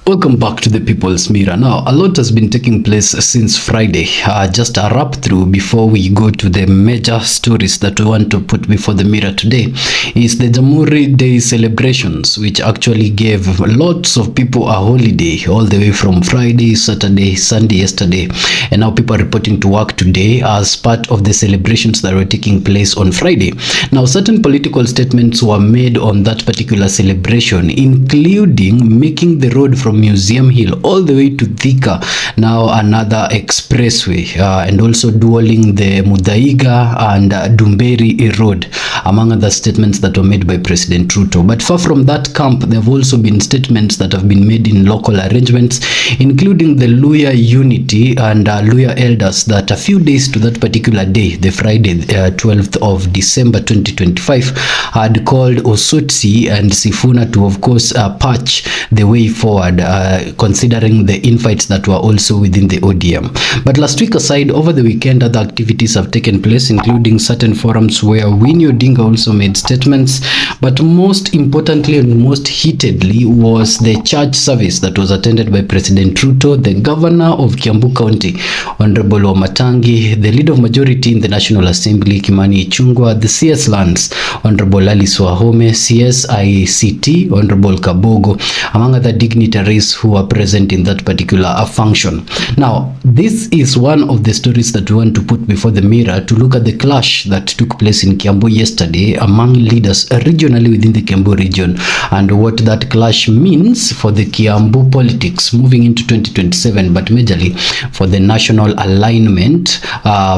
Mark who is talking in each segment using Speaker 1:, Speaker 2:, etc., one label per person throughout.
Speaker 1: Welcome back to the People's Mirror. Now, a lot has been taking place since Friday. Just a wrap through before we go to the major stories that we want to put before the mirror today is the Jamhuri Day celebrations, which actually gave lots of people a holiday all the way from Friday, Saturday, Sunday, yesterday. And now people are reporting to work today as part of the celebrations that were taking place on Friday. Now, certain political statements were made on that particular celebration, including making the road from Museum Hill all the way to Thika now another expressway, and also dualing the Mudaiga and Dumberi Road, among other statements that were made by President Ruto. But far from that camp, there have also been statements that have been made in local arrangements, including the Luya Unity and Luya Elders, that a few days to that particular day, the Friday 12th of December 2025, had called Osotsi and Sifuna to, of course, patch the way forward, considering the infights that were also within the ODM. But last week aside, over the weekend, other activities have taken place, including certain forums where Winnie Odinga also made statements. But most importantly and most heatedly was the church service that was attended by President Ruto, the governor of Kiambu County, Honorable Wamatangi, the leader of majority in the National Assembly, Kimani Ichung'wah, the CS Lands, Honorable Alice Wahome, CS ICT, Honorable Kabogo, among other dignitaries who are present in that particular function. Now, this is one of the stories that we want to put before the mirror to look at the clash that took place in Kiambu yesterday among leaders regionally within the Kiambu region, and what that clash means for the Kiambu politics moving into 2027, but majorly for the national alignment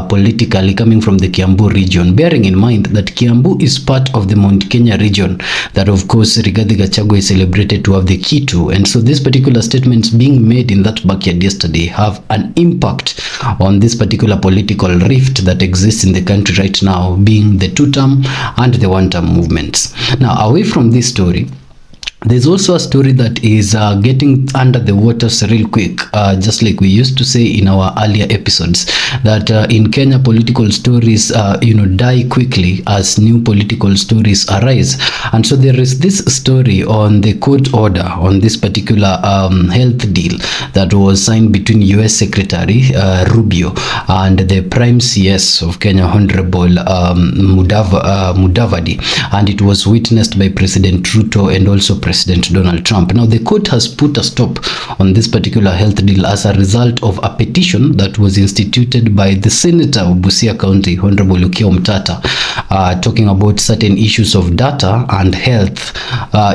Speaker 1: politically coming from the Kiambu region, bearing in mind that Kiambu is part of the Mount Kenya region that, of course, Rigathi Gachagua is celebrated to have the key to. And so these particular statements being made in that backyard yesterday have an impact on this particular political rift that exists in the country right now, being the two-term and the one-term movements. Now, away from this story, there's also a story that is getting under the waters real quick, just like we used to say in our earlier episodes, that in Kenya, political stories die quickly as new political stories arise. And so there is this story on the court order on this particular health deal that was signed between US Secretary Rubio and the Prime CS of Kenya, Honorable Mudavadi, and it was witnessed by President Ruto and also President Donald Trump. Now, the court has put a stop on this particular health deal as a result of a petition that was instituted by the Senator of Busia County, Honorable Kiambu County, talking about certain issues of data and health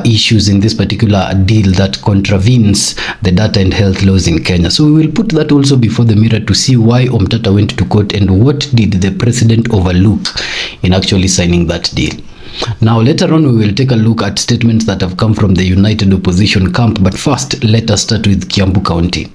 Speaker 1: issues in this particular deal that contravenes the data and health laws in Kenya. So we will put that also before the mirror to see why Omtata went to court and what did the president overlook in actually signing that deal. Now, later on, we will take a look at statements that have come from the United Opposition camp. But first, let us start with Kiambu County.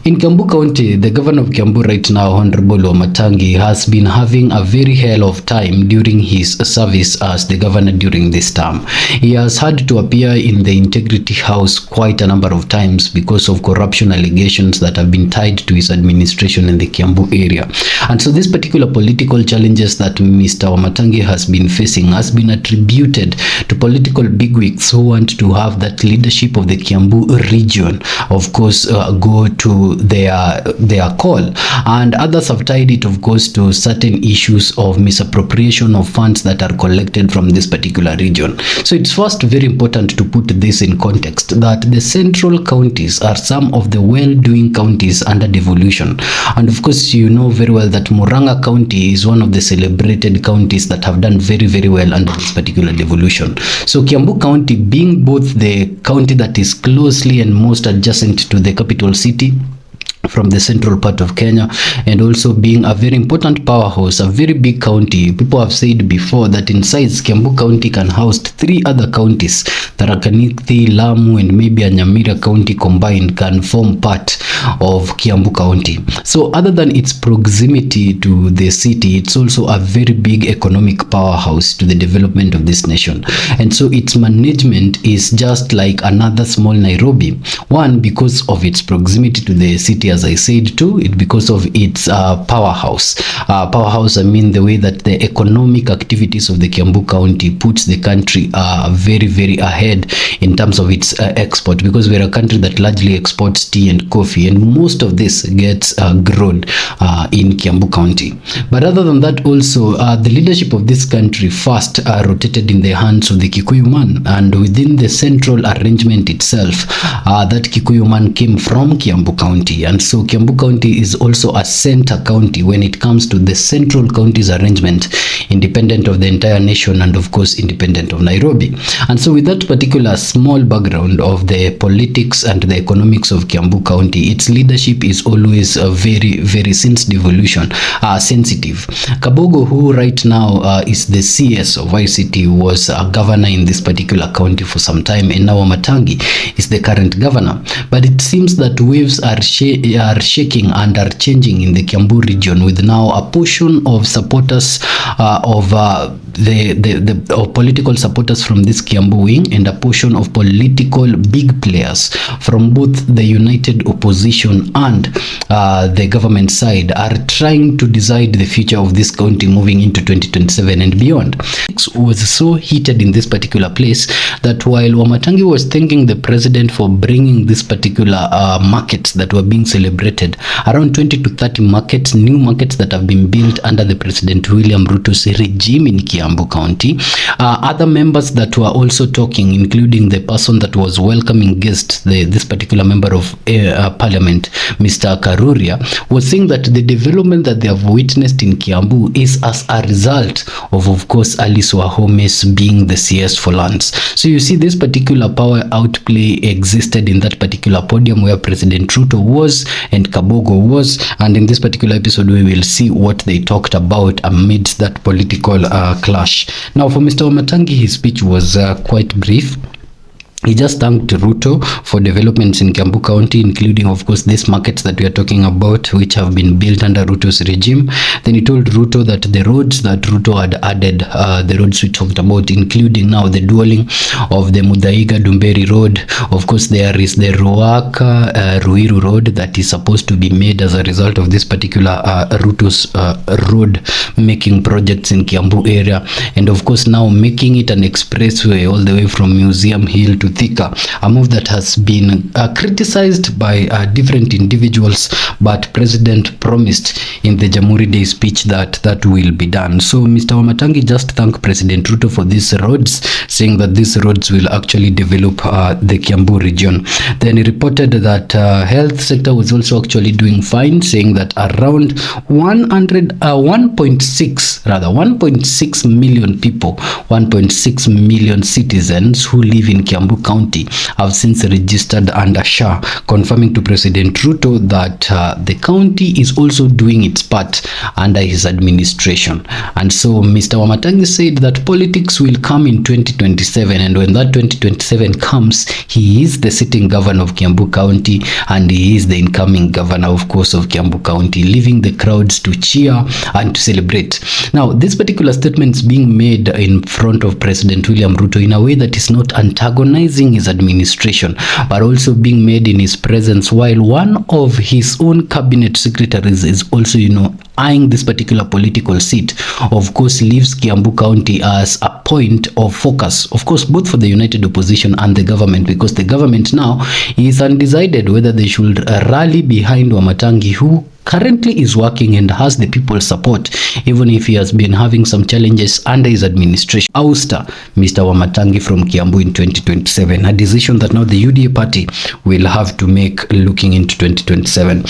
Speaker 1: In Kiambu County, the governor of Kiambu right now, Honorable Wamatangi, has been having a very hell of time during his service as the governor during this term. He has had to appear in the Integrity House quite a number of times because of corruption allegations that have been tied to his administration in the Kiambu area. And so these particular political challenges that Mr. Wamatangi has been facing has been attributed to political bigwigs who want to have that leadership of the Kiambu region, of course, go to their call, and others have tied it, of course, to certain issues of misappropriation of funds that are collected from this particular region. So it's first very important to put this in context that the central counties are some of the well-doing counties under devolution, and of course you know very well that Murang'a County is one of the celebrated counties that have done very, very well under this particular devolution. So Kiambu County, being both the county that is closely and most adjacent to the capital city from the central part of Kenya, and also being a very important powerhouse, a very big county. People have said before that in size, Kiambu County can house 3 other counties. Tharaka Nithi, Lamu, and maybe a Nyamira County combined can form part of Kiambu County. So other than its proximity to the city, it's also a very big economic powerhouse to the development of this nation. And so its management is just like another small Nairobi. One, because of its proximity to the city, as I said too, it because of its powerhouse. Powerhouse, I mean the way that the economic activities of the Kiambu County puts the country very, very ahead in terms of its export, because we're a country that largely exports tea and coffee, and most of this gets grown in Kiambu County. But other than that, also the leadership of this country first rotated in the hands of the Kikuyu man, and within the central arrangement itself, that Kikuyu man came from Kiambu County, and so Kiambu County is also a center county when it comes to the central county's arrangement, independent of the entire nation and of course independent of Nairobi. And so with that particular small background of the politics and the economics of Kiambu County, its leadership is always very since devolution sensitive. Kabogo, who right now is the CS of ICT, was a governor in this particular county for some time, and now Wamatangi is the current governor. But it seems that waves are shaking and are changing in the Kiambu region, with now a portion of supporters of the political supporters from this Kiambu wing, and a portion of political big players from both the united opposition and the government side are trying to decide the future of this county moving into 2027 and beyond. It was so heated in this particular place that while Wamatangi was thanking the president for bringing this particular markets that were being celebrated, around 20 to 30 markets, new markets that have been built under the President William Ruto's regime in Kiambu County. Other members that were also talking, including the person that was welcoming guests, this particular member of parliament, Mr. Karuria, was saying that the development that they have witnessed in Kiambu is as a result of course, Alice Wahome's being the CS for lands. So you see, this particular power outplay existed in that particular podium where President Ruto was and Kabogo was, and in this particular episode we will see what they talked about amidst that political clash. Now, for Mr. Wamatangi, his speech was quite brief. He just thanked Ruto for developments in Kiambu County, including, of course, these markets that we are talking about, which have been built under Ruto's regime. Then he told Ruto that the roads that Ruto had added, the roads we talked about, including now the dualling of the Mudaiga Dumberi Road. Of course, there is the Ruaka Ruiru Road that is supposed to be made as a result of this particular Ruto's road making projects in Kiambu area. And of course, now making it an expressway all the way from Museum Hill to Thika, a move that has been criticized by different individuals, but President promised in the Jamhuri Day speech that that will be done. So Mr. Wamatangi just thanked President Ruto for these roads, saying that these roads will actually develop the Kiambu region. Then he reported that health sector was also actually doing fine, saying that around 1.6 million people, 1.6 million citizens who live in Kiambu County have since registered under SHA, confirming to President Ruto that the county is also doing its part under his administration. And so Mr. Wamatangi said that politics will come in 2027, and when that 2027 comes, he is the sitting governor of Kiambu County, and he is the incoming governor, of course, of Kiambu County, leaving the crowds to cheer and to celebrate. Now, this particular statement is being made in front of President William Ruto in a way that is not antagonizing his administration, but also being made in his presence, while one of his own cabinet secretaries is also, eyeing this particular political seat. Of course, leaves Kiambu County as a point of focus, of course, both for the united opposition and the government, because the government now is undecided whether they should rally behind Wamatangi, who currently is working and has the people's support, even if he has been having some challenges under his administration. Ouster Mr. Wamatangi from Kiambu in 2027, a decision that now the UDA party will have to make looking into 2027.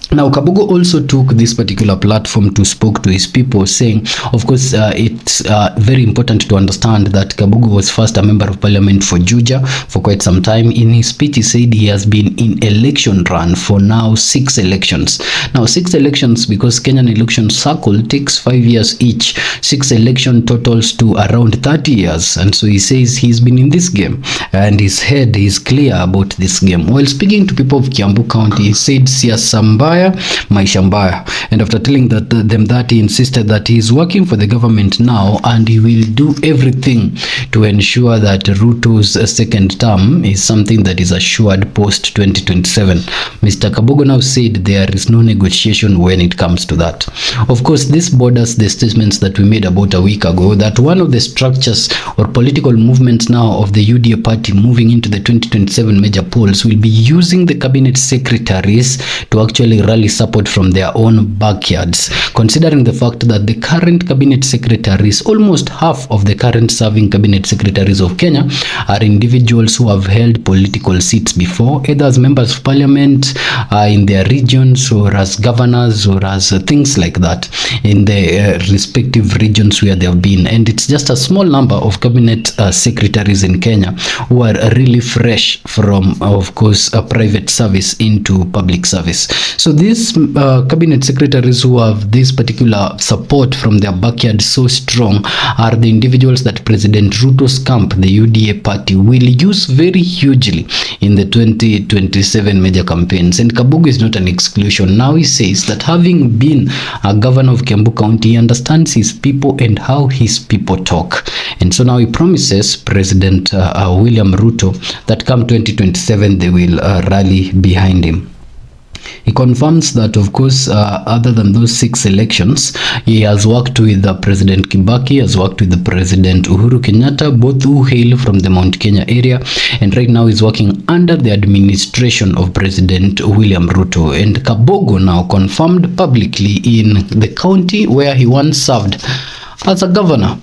Speaker 1: Now, Kabogo also took this particular platform to speak to his people, saying, of course, it's very important to understand that Kabogo was first a member of parliament for Juja for quite some time. In his speech, he said he has been in election run for now 6 elections. Now, 6 elections, because Kenyan election cycle takes 5 years each. 6 election totals to around 30 years. And so he says he's been in this game and his head is clear about this game. While speaking to people of Kiambu County, he said Siasambai mbaya, maisha mbaya. And after telling them that, he insisted that he is working for the government now and he will do everything to ensure that Ruto's second term is something that is assured post 2027. Mr. Kabogo now said there is no negotiation when it comes to that. Of course, this borders the statements that we made about a week ago that one of the structures or political movements now of the UDA party moving into the 2027 major polls will be using the cabinet secretaries to actually rally support from their own backyards, considering the fact that the current cabinet secretaries, almost half of the current serving cabinet secretaries of Kenya, are individuals who have held political seats before, either as members of parliament in their regions or as governors or as things like that in the respective regions where they have been. And it's just a small number of cabinet secretaries in Kenya who are really fresh from, of course, a private service into public service. So these cabinet secretaries who have this particular support from their backyard so strong are the individuals that President Ruto's camp, the UDA party, will use very hugely in the 2027 major campaigns. And Kabogo is not an exclusion. Now he says that having been a governor of Kiambu County, he understands his people and how his people talk. And so now he promises President William Ruto that come 2027 they will rally behind him. He confirms that, of course, other than those 6 elections, he has worked with President Kibaki, has worked with the President Uhuru Kenyatta, both who hail from the Mount Kenya area, and right now he's working under the administration of President William Ruto. And Kabogo now confirmed publicly in the county where he once served as a governor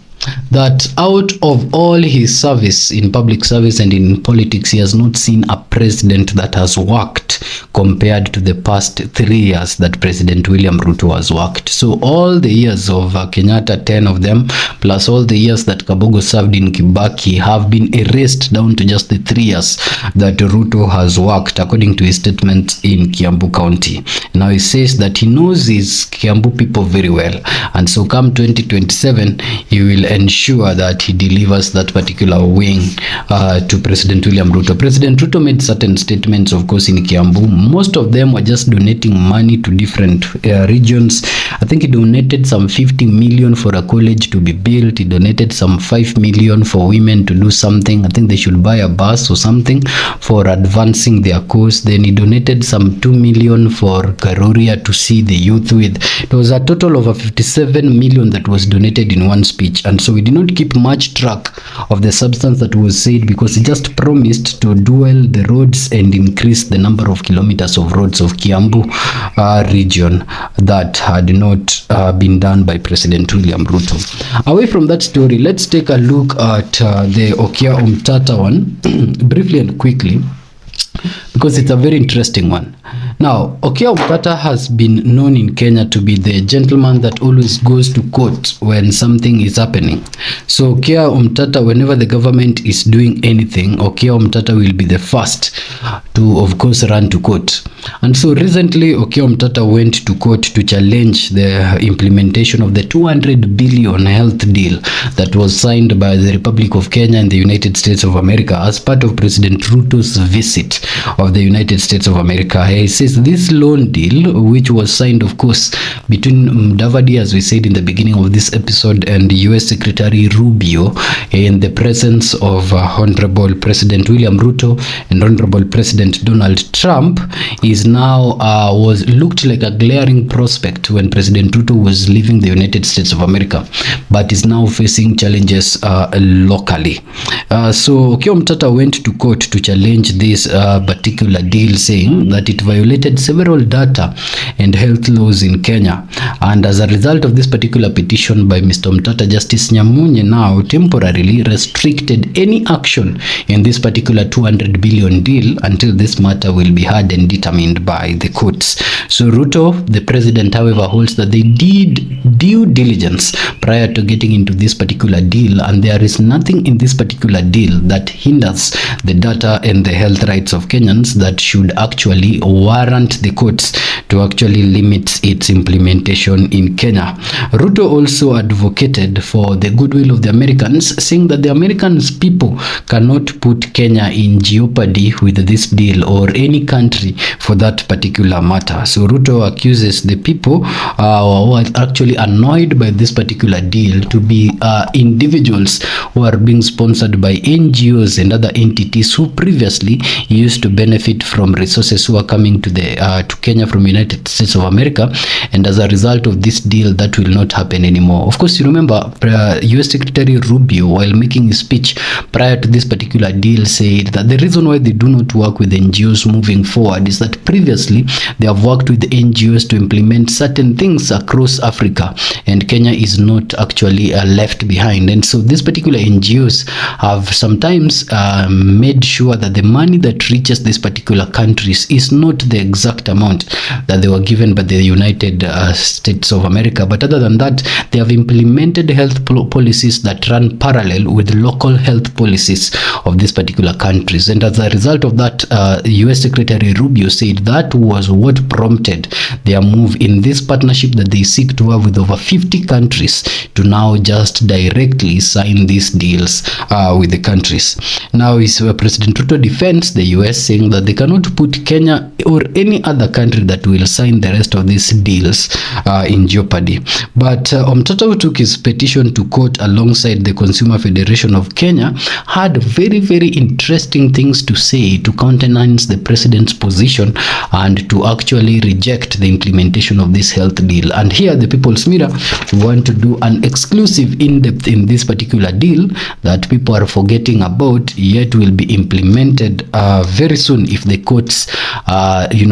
Speaker 1: that out of all his service in public service and in politics, he has not seen a president that has worked compared to the past 3 years that President William Ruto has worked. So all the years of Kenyatta, 10 of them, plus all the years that Kabogo served in Kibaki have been erased down to just the 3 years that Ruto has worked, according to his statement in Kiambu County. Now he says that he knows his Kiambu people very well, and so come 2027, he will ensure that he delivers that particular wing to President William Ruto. President Ruto made certain statements, of course, in Kiambu. Most of them were just donating money to different regions. I think he donated some 50 million for a college to be built. He donated some 5 million for women to do something. I think they should buy a bus or something for advancing their cause. Then he donated some 2 million for Karuria to see the youth with. It was a total of 57 million that was donated in one speech. And so we did not keep much track of the substance that was said, because he just promised to dual the roads and increase the number of kilometers of roads of Kiambu region that had not been done by President William Ruto. Away from that story, let's take a look at the Okia Omtata one briefly and quickly, because it's a very interesting one. Now, Okia Omtata has been known in Kenya to be the gentleman that always goes to court when something is happening. So Okia Omtata, whenever the government is doing anything, Okia Omtata will be the first to, of course, run to court. And so recently, Okia Omtata went to court to challenge the implementation of the 200 billion health deal that was signed by the Republic of Kenya and the United States of America as part of President Ruto's visit of the United States of America. He says this loan deal, which was signed, of course, between Mudavadi, as we said in the beginning of this episode, and US Secretary Rubio, in the presence of Honorable President William Ruto and Honorable President Donald Trump, is now was looked like a glaring prospect when President Ruto was leaving the United States of America, but is now facing challenges locally. So Okia Omtata went to court to challenge this particular deal, saying that it violated several data and health laws in Kenya. And as a result of this particular petition by Mr. Omtata, Justice Nyamunye now temporarily restricted any action in this particular 200 billion deal until this matter will be heard and determined by the courts. So Ruto, the president, however, holds that they did due diligence prior to getting into this particular deal, and there is nothing in this particular deal that hinders the data and the health rights of Kenyans provisions that should actually warrant the courts to actually limit its implementation in Kenya. Ruto also advocated for the goodwill of the Americans, saying that the American people cannot put Kenya in jeopardy with this deal, or any country for that particular matter. So Ruto accuses the people who are actually annoyed by this particular deal to be individuals who are being sponsored by NGOs and other entities who previously used to benefit from resources who are coming to to Kenya from United States of America, and as a result of this deal, that will not happen anymore. Of course, you remember US Secretary Rubio, while making his speech prior to this particular deal, said that the reason why they do not work with NGOs moving forward is that previously they have worked with NGOs to implement certain things across Africa, and Kenya is not actually left behind. And so these particular NGOs have sometimes made sure that the money that reaches these particular countries is not the exact amount that they were given by the United States of America, but other than that, they have implemented health policies that run parallel with local health policies of these particular countries. And as a result of that, US Secretary Rubio said that was what prompted their move in this partnership that they seek to have with over 50 countries to now just directly sign these deals with the countries. Now is President Ruto defends the US, saying that they cannot put Kenya or any other country that will sign the rest of these deals in jeopardy. But Omtata, who took his petition to court alongside the Consumer Federation of Kenya, had very, very interesting things to say to countenance the president's position and to actually reject the implementation of this health deal. And here the People's Mirror want to do an exclusive in-depth in this particular deal that people are forgetting about, yet will be implemented very soon if the courts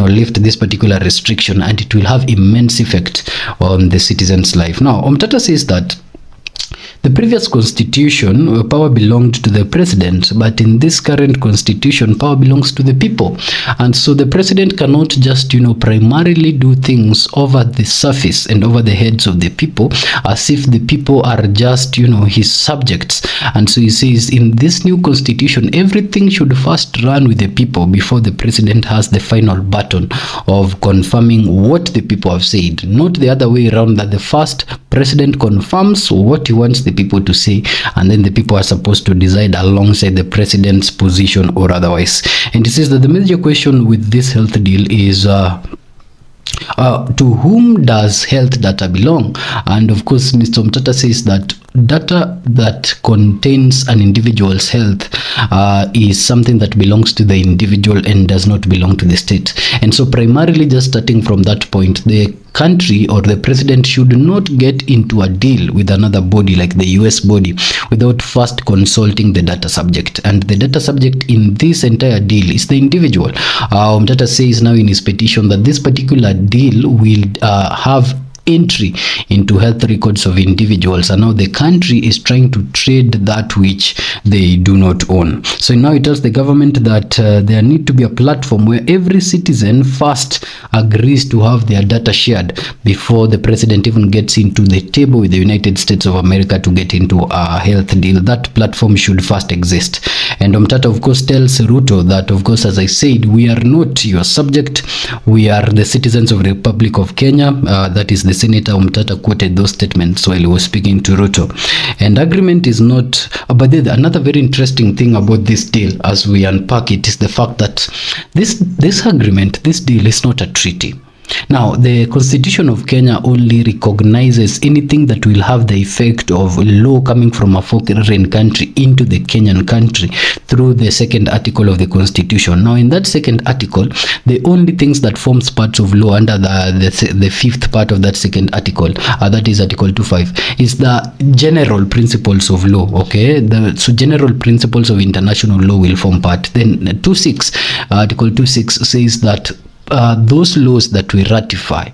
Speaker 1: lift this particular restriction, and it will have immense effect on the citizens' life. Now, Omtata says that the previous constitution, power belonged to the president, but in this current constitution, power belongs to the people. And so the president cannot just, primarily do things over the surface and over the heads of the people, as if the people are just, his subjects. And so he says, in this new constitution, everything should first run with the people before the president has the final button of confirming what the people have said, not the other way around, that the first president confirms what he wants the people to say, and then the people are supposed to decide alongside the president's position or otherwise. And he says that the major question with this health deal is to whom does health data belong? And of course, Mr. Omtata says that data that contains an individual's health is something that belongs to the individual and does not belong to the state. And so primarily, just starting from that point, the country or the president should not get into a deal with another body like the US body without first consulting the data subject. And the data subject in this entire deal is the individual. Omtata says now in his petition that this particular deal will have entry into health records of individuals, and now the country is trying to trade that which they do not own. So now it tells the government that there need to be a platform where every citizen first agrees to have their data shared before the president even gets into the table with the United States of America to get into a health deal. That platform should first exist. And Omtata, of course, tells Ruto that, of course, as I said, we are not your subject. We are the citizens of the Republic of Kenya. That is the Senator Omtata quoted those statements while he was speaking to Ruto. And agreement is not, but then another very interesting thing about this deal, as we unpack it, is the fact that this agreement, this deal is not a treaty. Now, the Constitution of Kenya only recognizes anything that will have the effect of law coming from a foreign country into the Kenyan country through the second article of the Constitution. Now, in that second article, the only things that forms parts of law under the fifth part of that second article, that is Article 2.5, is the general principles of law. Okay, so general principles of international law will form part. Then 2.6, Article 2.6 says that those laws that we ratify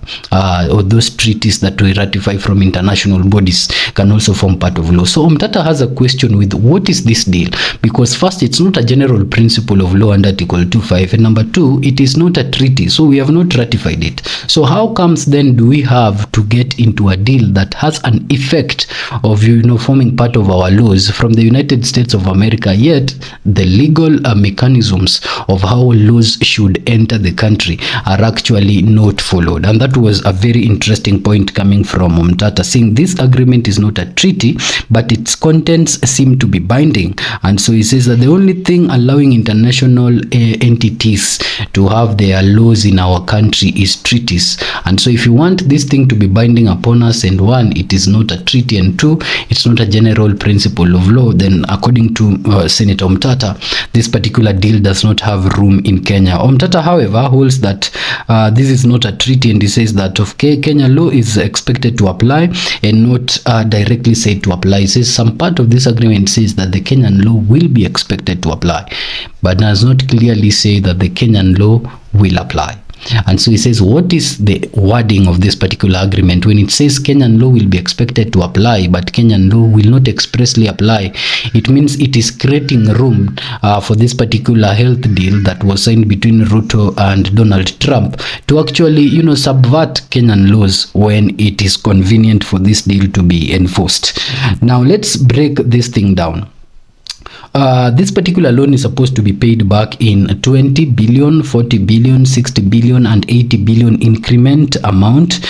Speaker 1: or those treaties that we ratify from international bodies can also form part of law. So Omtata has a question with what is this deal, because first, it's not a general principle of law under Article 2.5, and number two, it is not a treaty, so we have not ratified it. So how comes then do we have to get into a deal that has an effect of forming part of our laws from the United States of America, yet the legal mechanisms of how laws should enter the country are actually not followed? And that was a very interesting point coming from Omtata, saying this agreement is not a treaty, but its contents seem to be binding. And so he says that the only thing allowing international entities to have their laws in our country is treaties. And so if you want this thing to be binding upon us, and one, it is not a treaty, and two, it's not a general principle of law, then according to Senator Omtata, this particular deal does not have room in Kenya. Omtata, however, holds that this is not a treaty, and he says that Kenya law is expected to apply and not directly said to apply. He says some part of this agreement says that the Kenyan law will be expected to apply, but does not clearly say that the Kenyan law will apply. And so he says, what is the wording of this particular agreement? When it says Kenyan law will be expected to apply, but Kenyan law will not expressly apply, it means it is creating room for this particular health deal that was signed between Ruto and Donald Trump to actually, subvert Kenyan laws when it is convenient for this deal to be enforced. Now, let's break this thing down. This particular loan is supposed to be paid back in 20 billion, 40 billion, 60 billion, and 80 billion increment amount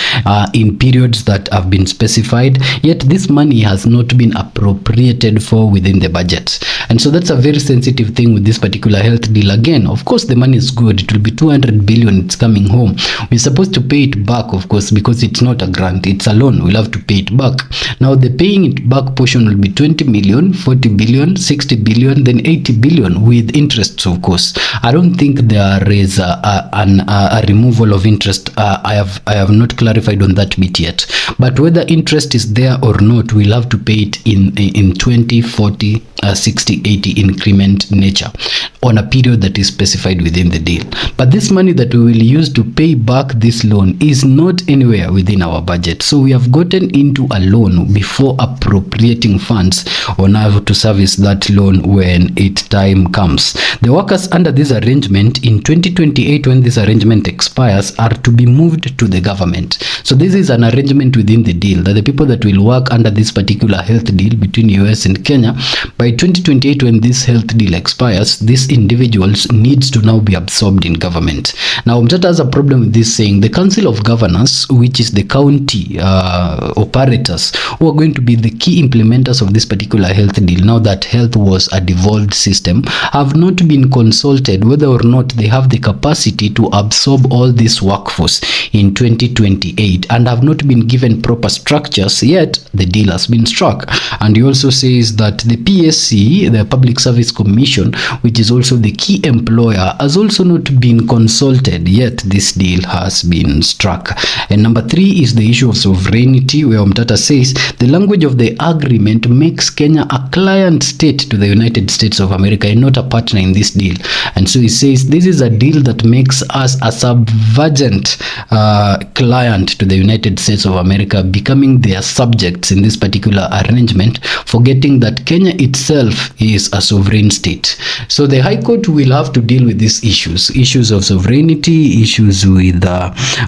Speaker 1: in periods that have been specified. Yet this money has not been appropriated for within the budget. And so that's a very sensitive thing with this particular health deal. Again, of course, the money is good. It will be 200 billion. It's coming home. We're supposed to pay it back, of course, because it's not a grant. It's a loan. We'll have to pay it back. Now, the paying it back portion will be 20 million, 40 billion, 60 billion, then 80 billion with interests, of course. I don't think there is a removal of interest. I have not clarified on that bit yet. But whether interest is there or not, we'll have to pay it in 20, 40, 60, 80 increment nature on a period that is specified within the deal. But this money that we will use to pay back this loan is not anywhere within our budget. So we have gotten into a loan before appropriating funds on how to service that loan when its time comes. The workers under this arrangement in 2028, when this arrangement expires, are to be moved to the government. So this is an arrangement within the deal that the people that will work under this particular health deal between US and Kenya, by 2028, when this health deal expires, these individuals needs to now be absorbed in government. Now, Omtata has a problem with this, saying the Council of Governors, which is the county operators who are going to be the key implementers of this particular health deal, now that health was a devolved system, have not been consulted whether or not they have the capacity to absorb all this workforce in 2028, and have not been given proper structures, yet the deal has been struck. And he also says that the PSC, the Public Service Commission, which is also the key employer, has also not been consulted, yet this deal has been struck. And number three is the issue of sovereignty, where Omtata says the language of the agreement makes Kenya a client state to the United States of America and not a partner in this deal. And so he says this is a deal that makes us a subservient client to the United States of America, becoming their subjects in this particular arrangement, forgetting that Kenya itself is a sovereign state. So the High Court will have to deal with these issues of sovereignty, issues with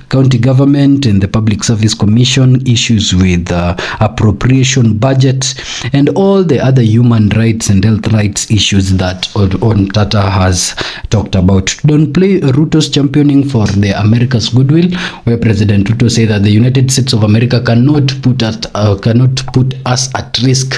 Speaker 1: county government and the Public Service Commission, issues with appropriation budget, and all the other human rights and health rights issues that Omtata has talked about. Don't play Ruto's championing for the America's goodwill, where President Ruto said that the United States of America cannot put us at risk.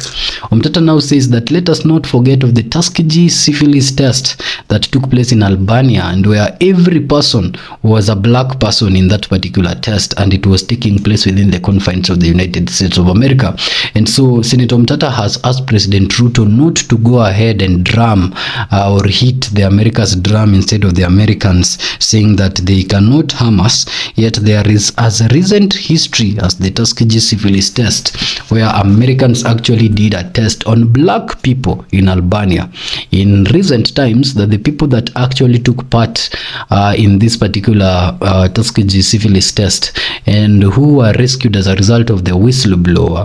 Speaker 1: Omtata now says that let us not forget of the Tuskegee syphilis test that took place in Albania, and where every person was a black person in that particular test, and it was taking place within the confines of the United States of America. And so Senator Omtata has asked President Ruto not to go ahead and drum or hit the America's drum instead of the Americans, saying that they cannot harm us, yet there is as a recent history as the Tuskegee syphilis test, where Americans actually did a test on black people in Albania in recent times. times that the people that actually took part in this particular Tuskegee syphilis test and who were rescued as a result of the whistleblower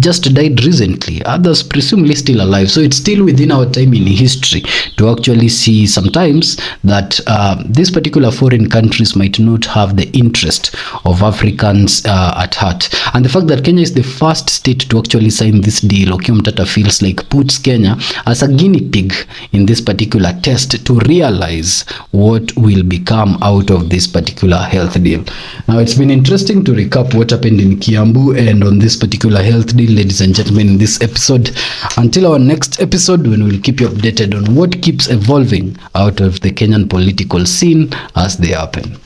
Speaker 1: just died recently. Others presumably still alive. So it's still within our time in history to actually see sometimes that these particular foreign countries might not have the interest of Africans at heart. And the fact that Kenya is the first state to actually sign this deal, Okiya Mtata feels like puts Kenya as a guinea pig in this particular test to realize what will become out of this particular health deal. Now, it's been interesting to recap what happened in Kiambu and on this particular health deal, ladies and gentlemen, in this episode. Until our next episode, when we'll keep you updated on what keeps evolving out of the Kenyan political scene as they happen.